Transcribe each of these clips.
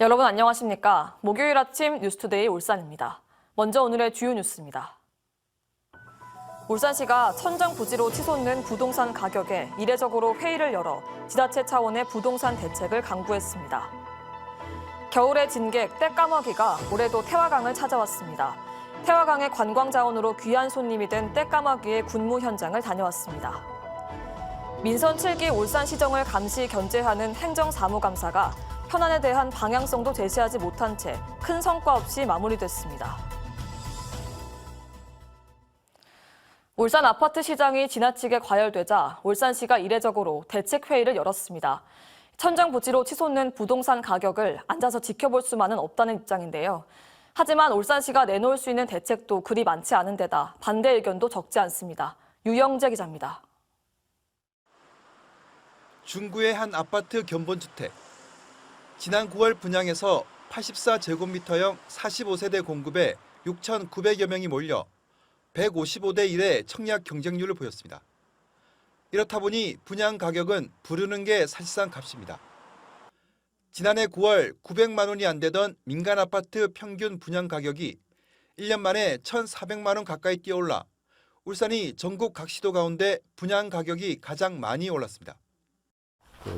여러분 안녕하십니까? 목요일 아침 뉴스투데이 울산입니다. 먼저 오늘의 주요 뉴스입니다. 울산시가 천정부지로 치솟는 부동산 가격에 이례적으로 회의를 열어 지자체 차원의 부동산 대책을 강구했습니다. 겨울의 진객 떼까마귀가 올해도 태화강을 찾아왔습니다. 태화강의 관광자원으로 귀한 손님이 된 떼까마귀의 군무 현장을 다녀왔습니다. 민선 7기 울산시정을 감시 견제하는 행정사무감사가 현안에 대한 방향성도 제시하지 못한 채 큰 성과 없이 마무리됐습니다. 울산 아파트 시장이 지나치게 과열되자 울산시가 이례적으로 대책회의를 열었습니다. 천정부지로 치솟는 부동산 가격을 앉아서 지켜볼 수만은 없다는 입장인데요. 하지만 울산시가 내놓을 수 있는 대책도 그리 많지 않은 데다 반대 의견도 적지 않습니다. 유영재 기자입니다. 중구의 한 아파트 견본주택. 지난 9월 분양에서 84제곱미터형 45세대 공급에 6,900여 명이 몰려 155대 1의 청약 경쟁률을 보였습니다. 이렇다 보니 분양 가격은 부르는 게 사실상 값입니다. 지난해 9월 900만 원이 안 되던 민간 아파트 평균 분양 가격이 1년 만에 1,400만 원 가까이 뛰어올라 울산이 전국 각 시도 가운데 분양 가격이 가장 많이 올랐습니다.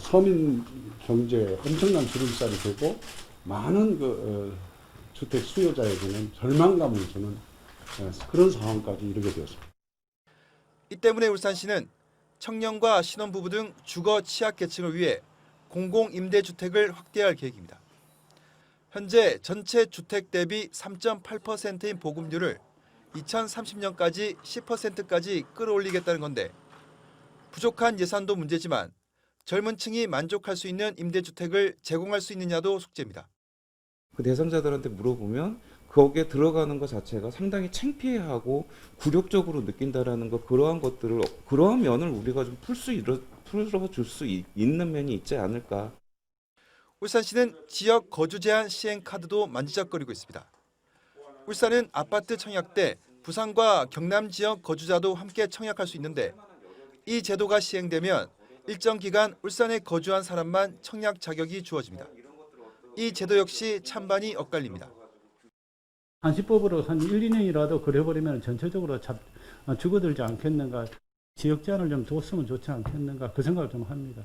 서민 경제에 엄청난 주름살이 되고 많은 주택 수요자에게는 절망감을 주는 그런 상황까지 이르게 되었습니다. 이 때문에 울산시는 청년과 신혼부부 등 주거 취약계층을 위해 공공임대주택을 확대할 계획입니다. 현재 전체 주택 대비 3.8%인 보급률을 2030년까지 10%까지 끌어올리겠다는 건데 부족한 예산도 문제지만 젊은 층이 만족할 수 있는 임대주택을 제공할 수 있느냐도 숙제입니다. 그 대상자들한테 물어보면 거기에 들어가는 것 자체가 상당히 창피해하고 굴욕적으로 느낀다라는 것, 그러한 면을 우리가 좀 풀어줄 수 있는 면이 있지 않을까. 울산시는 지역 거주 제한 시행 카드도 만지작거리고 있습니다. 울산은 아파트 청약 때 부산과 경남 지역 거주자도 함께 청약할 수 있는데 이 제도가 시행되면 일정 기간 울산에 거주한 사람만 청약 자격이 주어집니다. 이 제도 역시 찬반이 엇갈립니다. 한시법으로 한 1, 2년이라도 그래버리면 전체적으로 죽어들지 않겠는가. 지역 제한을 좀 뒀으면 좋지 않겠는가. 그 생각을 좀 합니다.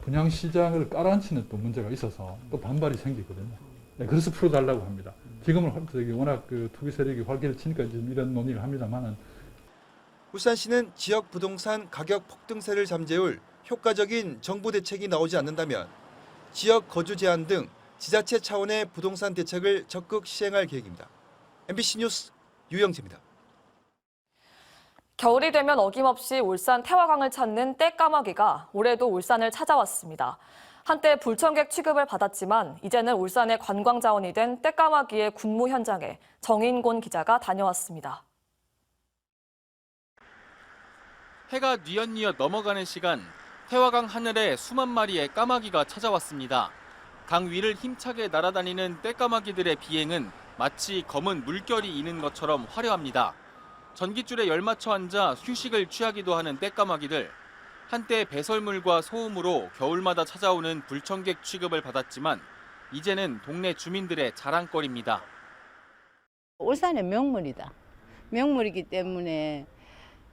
분양시장을 깔아앉히는 또 문제가 있어서 또 반발이 생기거든요. 네, 그래서 풀어달라고 합니다. 지금은 워낙 투기 세력이 활기를 치니까 지금 이런 논의를 합니다만은 울산시는 지역 부동산 가격 폭등세를 잠재울 효과적인 정부 대책이 나오지 않는다면 지역 거주 제한 등 지자체 차원의 부동산 대책을 적극 시행할 계획입니다. MBC 뉴스 유영재입니다. 겨울이 되면 어김없이 울산 태화강을 찾는 떼까마귀가 올해도 울산을 찾아왔습니다. 한때 불청객 취급을 받았지만 이제는 울산의 관광 자원이 된 떼까마귀의 군무 현장에 정인곤 기자가 다녀왔습니다. 해가 뉘엿뉘엿 넘어가는 시간, 태화강 하늘에 수만 마리의 까마귀가 찾아왔습니다. 강 위를 힘차게 날아다니는 떼까마귀들의 비행은 마치 검은 물결이 이는 것처럼 화려합니다. 전깃줄에 열맞춰 앉아 휴식을 취하기도 하는 떼까마귀들. 한때 배설물과 소음으로 겨울마다 찾아오는 불청객 취급을 받았지만 이제는 동네 주민들의 자랑거리입니다. 울산의 명물이다. 명물이기 때문에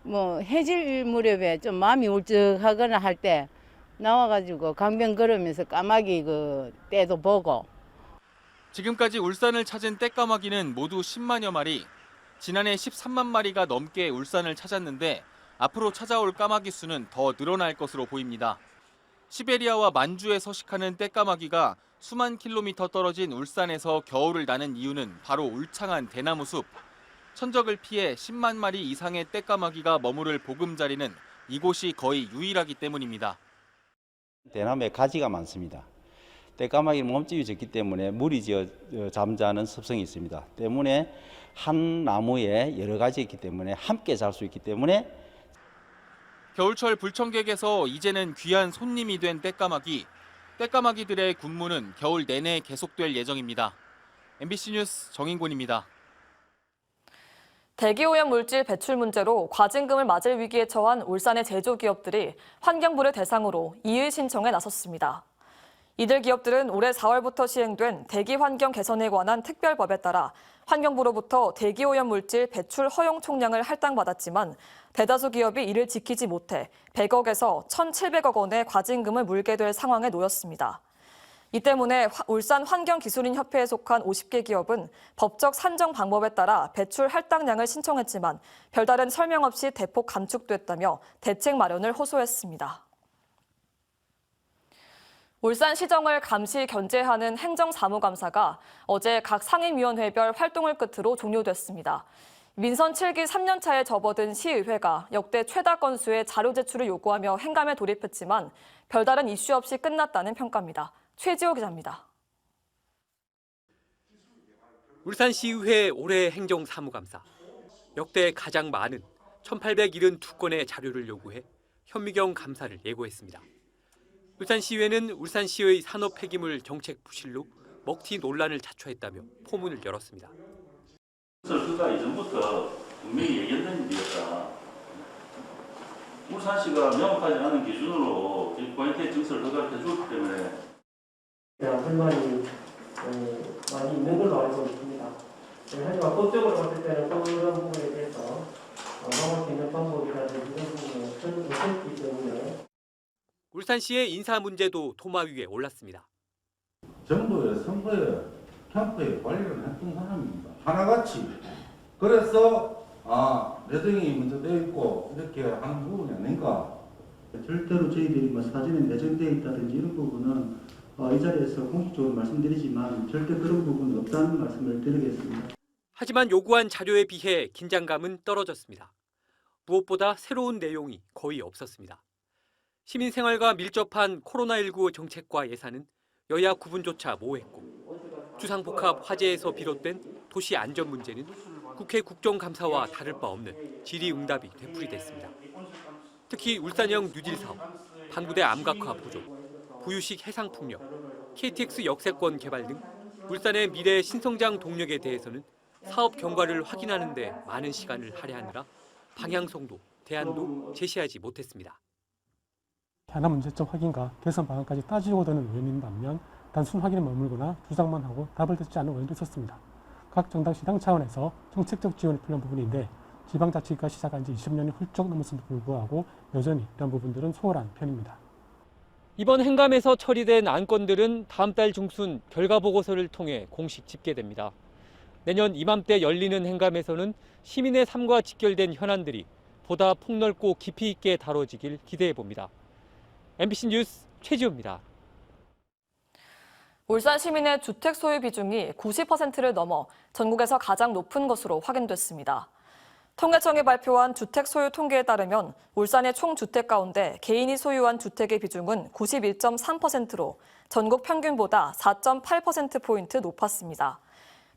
해질 무렵에 좀 마음이 울적하거나 할 때 나와가지고 강변 걸으면서 까마귀 떼도 보고. 지금까지 울산을 찾은 떼까마귀는 모두 10만여 마리. 지난해 13만 마리가 넘게 울산을 찾았는데 앞으로 찾아올 까마귀 수는 더 늘어날 것으로 보입니다. 시베리아와 만주에 서식하는 떼까마귀가 수만 킬로미터 떨어진 울산에서 겨울을 나는 이유는 바로 울창한 대나무 숲. 천적을 피해 10만 마리 이상의 떼까마귀가 머무를 보금자리는 이곳이 거의 유일하기 때문입니다. 대나무에 가지가 많습니다. 떼까마귀는 몸집이 적기 때문에 물이 잠자는 습성이 있습니다. 때문에 한 나무에 여러 가지 있기 때문에 함께 잘 수 있기 때문에 겨울철 불청객에서 이제는 귀한 손님이 된 떼까마귀. 떼까마귀들의 군무는 겨울 내내 계속될 예정입니다. MBC 뉴스 정인곤입니다. 대기오염 물질 배출 문제로 과징금을 맞을 위기에 처한 울산의 제조기업들이 환경부를 대상으로 이의 신청에 나섰습니다. 이들 기업들은 올해 4월부터 시행된 대기 환경 개선에 관한 특별법에 따라 환경부로부터 대기오염 물질 배출 허용 총량을 할당받았지만 대다수 기업이 이를 지키지 못해 100억에서 1,700억 원의 과징금을 물게 될 상황에 놓였습니다. 이 때문에 울산 환경기술인협회에 속한 50개 기업은 법적 산정 방법에 따라 배출 할당량을 신청했지만 별다른 설명 없이 대폭 감축됐다며 대책 마련을 호소했습니다. 울산시정을 감시 견제하는 행정사무감사가 어제 각 상임위원회별 활동을 끝으로 종료됐습니다. 민선 7기 3년차에 접어든 시의회가 역대 최다 건수의 자료 제출을 요구하며 행감에 돌입했지만 별다른 이슈 없이 끝났다는 평가입니다. 최지호 기자입니다. 울산시의회 올해 행정사무감사. 역대 가장 많은 1,872건의 자료를 요구해 현미경 감사를 예고했습니다. 울산시의회는 울산시의 산업 폐기물 정책 부실로 먹튀 논란을 자초했다며 포문을 열었습니다. 그가 이전부터 분명히 얘기했던 일이었다. 울산시가 명확하지 않은 기준으로 포인트 증설을 허가를 해줬기 때문에 불만이 많이 있는 걸로 알고 있습니다. 하지만 법적으로 봤을 때는 그런 부분에 대해서 방어할 수 있는 방법이라든지 이런 부분은 큰 없었기 때문에 울산시의 인사 문제도 도마 위에 올랐습니다. 정부의 선거에 캠프에 관리를 했던 사람입니다. 하나같이. 그래서 매정이 먼저 되어 있고 이렇게 하는 부분이 아닌가. 절대로 저희들이 사진에 내정되어 있다든지 이런 부분은 이 자리에서 공식적으로 말씀드리지만 절대 그런 부분은 없다는 말씀을 드리겠습니다. 하지만 요구한 자료에 비해 긴장감은 떨어졌습니다. 무엇보다 새로운 내용이 거의 없었습니다. 시민 생활과 밀접한 코로나19 정책과 예산은 여야 구분조차 모호했고 주상복합 화재에서 비롯된 도시 안전 문제는 국회 국정감사와 다를 바 없는 질의응답이 되풀이됐습니다. 특히 울산형 뉴딜 사업, 방부대 암각화 보조, 부유식 해상풍력, KTX 역세권 개발 등 울산의 미래 신성장 동력에 대해서는 사업 경과를 확인하는 데 많은 시간을 할애하느라 방향성도 대안도 제시하지 못했습니다. 현안 문제점 확인과 개선 방안까지 따지고 드는 의원인 반면 단순 확인에 머물거나 주장만 하고 답을 듣지 않는 의원도 있었습니다. 각 정당 시당 차원에서 정책적 지원이 필요한 부분인데 지방자치가 시작한 지 20년이 훌쩍 넘었음에도 불구하고 여전히 이런 부분들은 소홀한 편입니다. 이번 행감에서 처리된 안건들은 다음 달 중순 결과 보고서를 통해 공식 집계됩니다. 내년 이맘때 열리는 행감에서는 시민의 삶과 직결된 현안들이 보다 폭넓고 깊이 있게 다뤄지길 기대해 봅니다. MBC 뉴스 최지호입니다. 울산 시민의 주택 소유 비중이 90%를 넘어 전국에서 가장 높은 것으로 확인됐습니다. 통계청이 발표한 주택 소유 통계에 따르면 울산의 총 주택 가운데 개인이 소유한 주택의 비중은 91.3%로 전국 평균보다 4.8%포인트 높았습니다.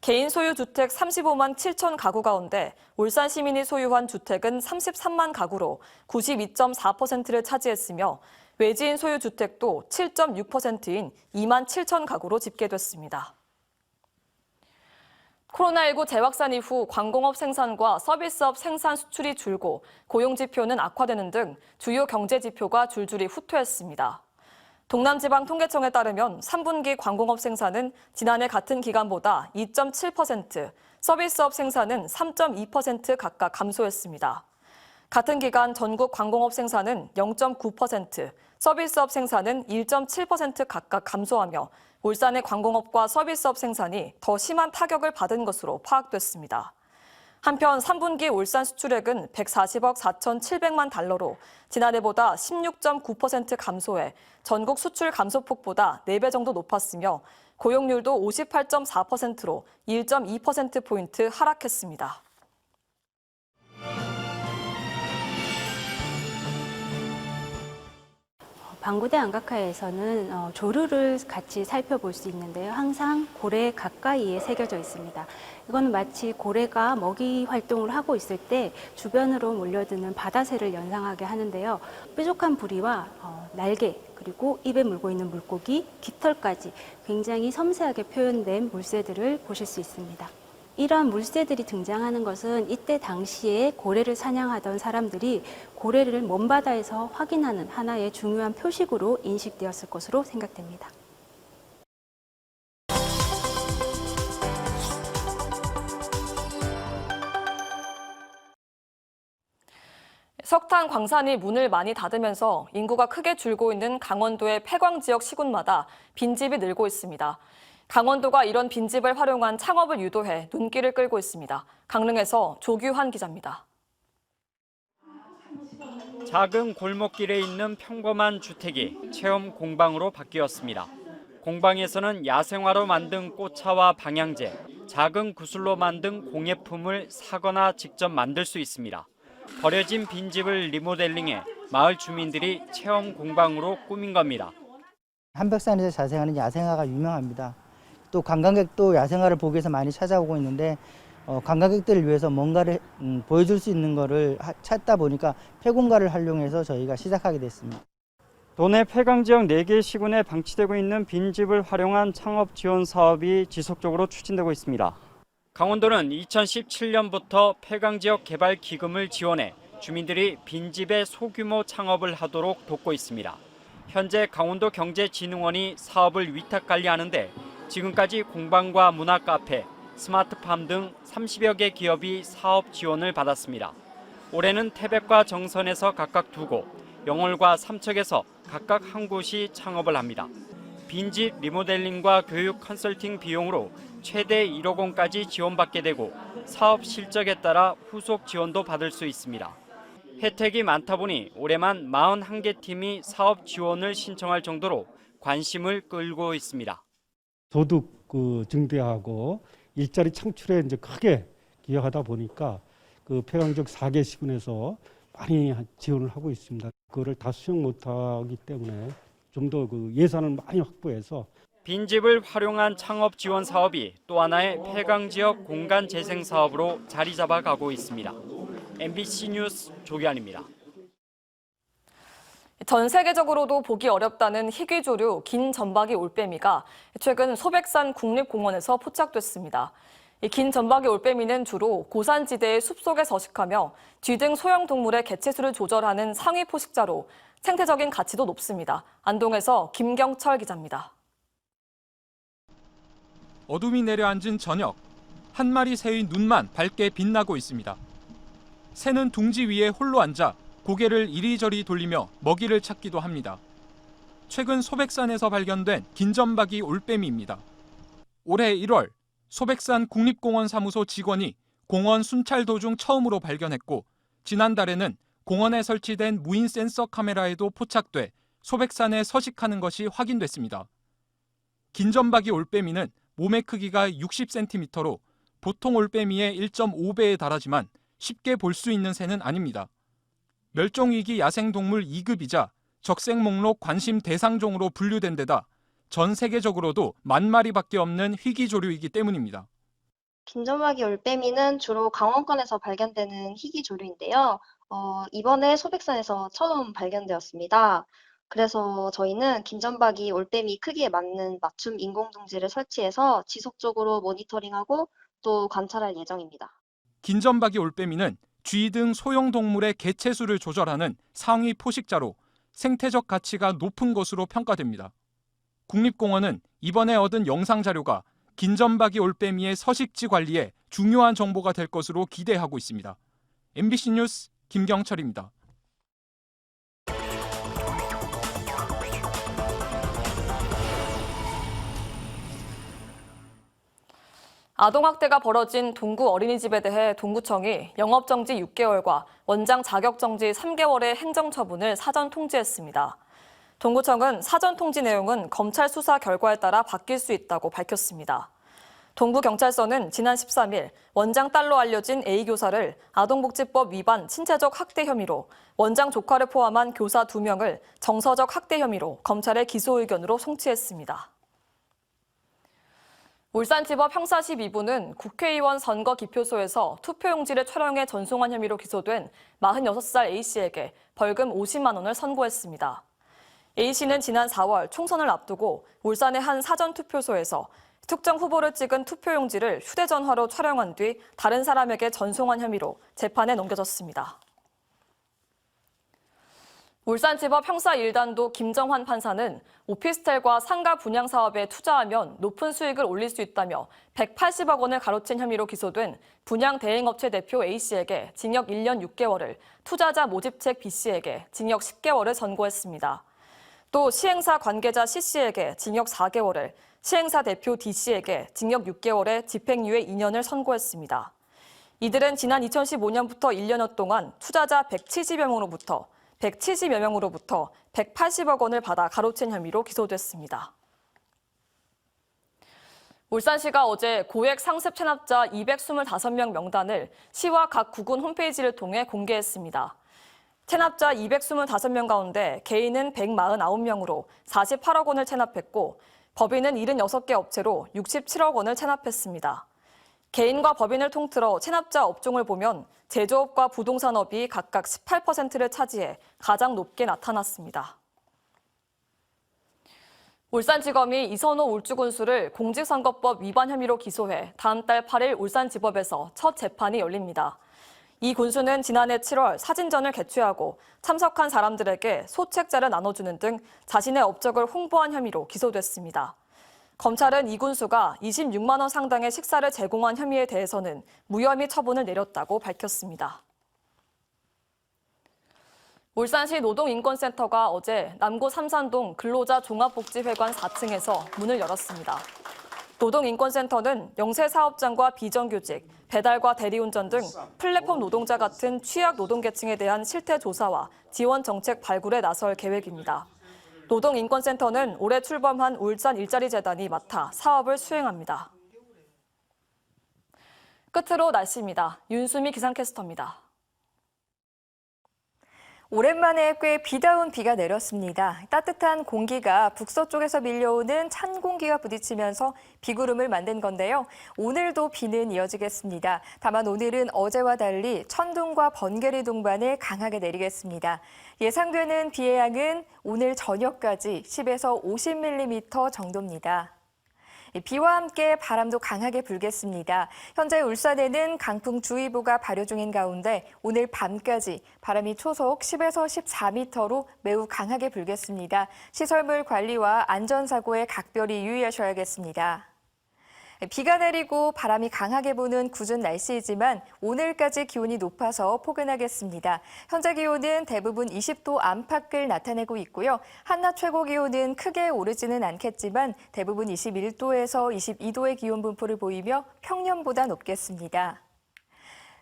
개인 소유 주택 35만 7천 가구 가운데 울산 시민이 소유한 주택은 33만 가구로 92.4%를 차지했으며 외지인 소유 주택도 7.6%인 2만 7천 가구로 집계됐습니다. 코로나19 재확산 이후 관공업 생산과 서비스업 생산 수출이 줄고 고용 지표는 악화되는 등 주요 경제 지표가 줄줄이 후퇴했습니다. 동남지방통계청에 따르면 3분기 관공업 생산은 지난해 같은 기간보다 2.7%, 서비스업 생산은 3.2% 각각 감소했습니다. 같은 기간 전국 관공업 생산은 0.9%, 서비스업 생산은 1.7% 각각 감소하며 울산의 관공업과 서비스업 생산이 더 심한 타격을 받은 것으로 파악됐습니다. 한편 3분기 울산 수출액은 140억 4,700만 달러로 지난해보다 16.9% 감소해 전국 수출 감소폭보다 4배 정도 높았으며 고용률도 58.4%로 1.2%포인트 하락했습니다. 방부대 안각화에서는 조류를 같이 살펴볼 수 있는데요. 항상 고래 가까이에 새겨져 있습니다. 이거는 마치 고래가 먹이 활동을 하고 있을 때 주변으로 몰려드는 바다새를 연상하게 하는데요. 뾰족한 부리와 날개, 그리고 입에 물고 있는 물고기, 깃털까지 굉장히 섬세하게 표현된 물새들을 보실 수 있습니다. 이러한 물새들이 등장하는 것은 이때 당시에 고래를 사냥하던 사람들이 고래를 먼바다에서 확인하는 하나의 중요한 표식으로 인식되었을 것으로 생각됩니다. 석탄 광산이 문을 많이 닫으면서 인구가 크게 줄고 있는 강원도의 폐광 지역 시군마다 빈집이 늘고 있습니다. 강원도가 이런 빈집을 활용한 창업을 유도해 눈길을 끌고 있습니다. 강릉에서 조규환 기자입니다. 작은 골목길에 있는 평범한 주택이 체험 공방으로 바뀌었습니다. 공방에서는 야생화로 만든 꽃차와 방향제, 작은 구슬로 만든 공예품을 사거나 직접 만들 수 있습니다. 버려진 빈집을 리모델링해 마을 주민들이 체험 공방으로 꾸민 겁니다. 한백산에서 자생하는 야생화가 유명합니다. 또 관광객도 야생화를 보기 위해서 많이 찾아오고 있는데 관광객들을 위해서 뭔가를 보여줄 수 있는 거를 찾다 보니까 폐공가를 활용해서 저희가 시작하게 됐습니다. 도내 폐광지역 4개 시군에 방치되고 있는 빈집을 활용한 창업 지원 사업이 지속적으로 추진되고 있습니다. 강원도는 2017년부터 폐광지역 개발 기금을 지원해 주민들이 빈집의 소규모 창업을 하도록 돕고 있습니다. 현재 강원도경제진흥원이 사업을 위탁 관리하는데 지금까지 공방과 문화 카페, 스마트팜 등 30여 개 기업이 사업 지원을 받았습니다. 올해는 태백과 정선에서 각각 2곳, 영월과 삼척에서 각각 1곳이 창업을 합니다. 빈집 리모델링과 교육 컨설팅 비용으로 최대 1억 원까지 지원받게 되고 사업 실적에 따라 후속 지원도 받을 수 있습니다. 혜택이 많다 보니 올해만 41개 팀이 사업 지원을 신청할 정도로 관심을 끌고 있습니다. 소득 증대하고 일자리 창출에 이제 크게 기여하다 보니까 그 폐광지역 4개 시군에서 많이 지원을 하고 있습니다. 그거를 다 수용 못하기 때문에 좀 더 그 예산을 많이 확보해서 빈집을 활용한 창업 지원 사업이 또 하나의 폐광지역 공간 재생 사업으로 자리 잡아가고 있습니다. MBC 뉴스 조기환입니다. 전 세계적으로도 보기 어렵다는 희귀조류 긴 점박이 올빼미가 최근 소백산 국립공원에서 포착됐습니다. 긴 점박이 올빼미는 주로 고산지대의 숲속에 서식하며 쥐 등 소형동물의 개체수를 조절하는 상위 포식자로 생태적인 가치도 높습니다. 안동에서 김경철 기자입니다. 어둠이 내려앉은 저녁, 한 마리 새의 눈만 밝게 빛나고 있습니다. 새는 둥지 위에 홀로 앉아 고개를 이리저리 돌리며 먹이를 찾기도 합니다. 최근 소백산에서 발견된 긴점박이 올빼미입니다. 올해 1월 소백산 국립공원 사무소 직원이 공원 순찰 도중 처음으로 발견했고 지난달에는 공원에 설치된 무인 센서 카메라에도 포착돼 소백산에 서식하는 것이 확인됐습니다. 긴점박이 올빼미는 몸의 크기가 60cm로 보통 올빼미의 1.5배에 달하지만 쉽게 볼 수 있는 새는 아닙니다. 멸종위기 야생동물 2급이자 적색목록 관심 대상종으로 분류된 데다 전 세계적으로도 10,000마리밖에 없는 희귀조류이기 때문입니다. 긴점박이 올빼미는 주로 강원권에서 발견되는 희귀조류인데요. 이번에 소백산에서 처음 발견되었습니다. 그래서 저희는 긴점박이 올빼미 크기에 맞는 맞춤 인공둥지를 설치해서 지속적으로 모니터링하고 또 관찰할 예정입니다. 긴점박이 올빼미는 쥐 등 소형동물의 개체수를 조절하는 상위 포식자로 생태적 가치가 높은 것으로 평가됩니다. 국립공원은 이번에 얻은 영상 자료가 긴점박이 올빼미의 서식지 관리에 중요한 정보가 될 것으로 기대하고 있습니다. MBC 뉴스 김경철입니다. 아동학대가 벌어진 동구 어린이집에 대해 동구청이 영업정지 6개월과 원장 자격정지 3개월의 행정처분을 사전 통지했습니다. 동구청은 사전 통지 내용은 검찰 수사 결과에 따라 바뀔 수 있다고 밝혔습니다. 동구경찰서는 지난 13일 원장 딸로 알려진 A교사를 아동복지법 위반 신체적 학대 혐의로 원장 조카를 포함한 교사 2명을 정서적 학대 혐의로 검찰에 기소 의견으로 송치했습니다. 울산지법 형사 12부는 국회의원 선거 기표소에서 투표용지를 촬영해 전송한 혐의로 기소된 46살 A씨에게 벌금 50만 원을 선고했습니다. A씨는 지난 4월 총선을 앞두고 울산의 한 사전투표소에서 특정 후보를 찍은 투표용지를 휴대전화로 촬영한 뒤 다른 사람에게 전송한 혐의로 재판에 넘겨졌습니다. 울산지법 형사 1단도 김정환 판사는 오피스텔과 상가 분양 사업에 투자하면 높은 수익을 올릴 수 있다며 180억 원을 가로챈 혐의로 기소된 분양 대행업체 대표 A씨에게 징역 1년 6개월을, 투자자 모집책 B씨에게 징역 10개월을 선고했습니다. 또 시행사 관계자 C씨에게 징역 4개월을, 시행사 대표 D씨에게 징역 6개월에 집행유예 2년을 선고했습니다. 이들은 지난 2015년부터 1년여 동안 투자자 170여 명으로부터 180억 원을 받아 가로챈 혐의로 기소됐습니다. 울산시가 어제 고액 상습 체납자 225명 명단을 시와 각 구군 홈페이지를 통해 공개했습니다. 체납자 225명 가운데 개인은 149명으로 48억 원을 체납했고 법인은 76개 업체로 67억 원을 체납했습니다. 개인과 법인을 통틀어 체납자 업종을 보면 제조업과 부동산업이 각각 18%를 차지해 가장 높게 나타났습니다. 울산지검이 이선호 울주군수를 공직선거법 위반 혐의로 기소해 다음 달 8일 울산지법에서 첫 재판이 열립니다. 이 군수는 지난해 7월 사진전을 개최하고 참석한 사람들에게 소책자를 나눠주는 등 자신의 업적을 홍보한 혐의로 기소됐습니다. 검찰은 이 군수가 26만 원 상당의 식사를 제공한 혐의에 대해서는 무혐의 처분을 내렸다고 밝혔습니다. 울산시 노동인권센터가 어제 남구 삼산동 근로자 종합복지회관 4층에서 문을 열었습니다. 노동인권센터는 영세사업장과 비정규직, 배달과 대리운전 등 플랫폼 노동자 같은 취약 노동계층에 대한 실태조사와 지원 정책 발굴에 나설 계획입니다. 노동인권센터는 올해 출범한 울산 일자리재단이 맡아 사업을 수행합니다. 끝으로 날씨입니다. 윤수미 기상캐스터입니다. 오랜만에 꽤 비다운 비가 내렸습니다. 따뜻한 공기가 북서쪽에서 밀려오는 찬 공기와 부딪히면서 비구름을 만든 건데요. 오늘도 비는 이어지겠습니다. 다만 오늘은 어제와 달리 천둥과 번개리 동반을 강하게 내리겠습니다. 예상되는 비의 양은 오늘 저녁까지 10에서 50mm 정도입니다. 비와 함께 바람도 강하게 불겠습니다. 현재 울산에는 강풍주의보가 발효 중인 가운데 오늘 밤까지 바람이 초속 10에서 14m로 매우 강하게 불겠습니다. 시설물 관리와 안전사고에 각별히 유의하셔야겠습니다. 비가 내리고 바람이 강하게 부는 궂은 날씨이지만 오늘까지 기온이 높아서 포근하겠습니다. 현재 기온은 대부분 20도 안팎을 나타내고 있고요. 한낮 최고 기온은 크게 오르지는 않겠지만 대부분 21도에서 22도의 기온 분포를 보이며 평년보다 높겠습니다.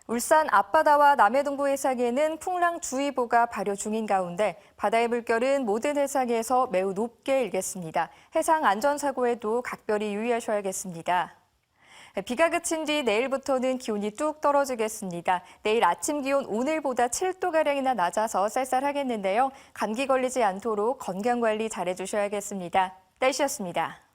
울산 앞바다와 남해동부 해상에는 풍랑주의보가 발효 중인 가운데 바다의 물결은 모든 해상에서 매우 높게 일겠습니다. 해상 안전사고에도 각별히 유의하셔야겠습니다. 비가 그친 뒤 내일부터는 기온이 뚝 떨어지겠습니다. 내일 아침 기온 오늘보다 7도가량이나 낮아서 쌀쌀하겠는데요. 감기 걸리지 않도록 건강관리 잘해주셔야겠습니다. 날씨였습니다.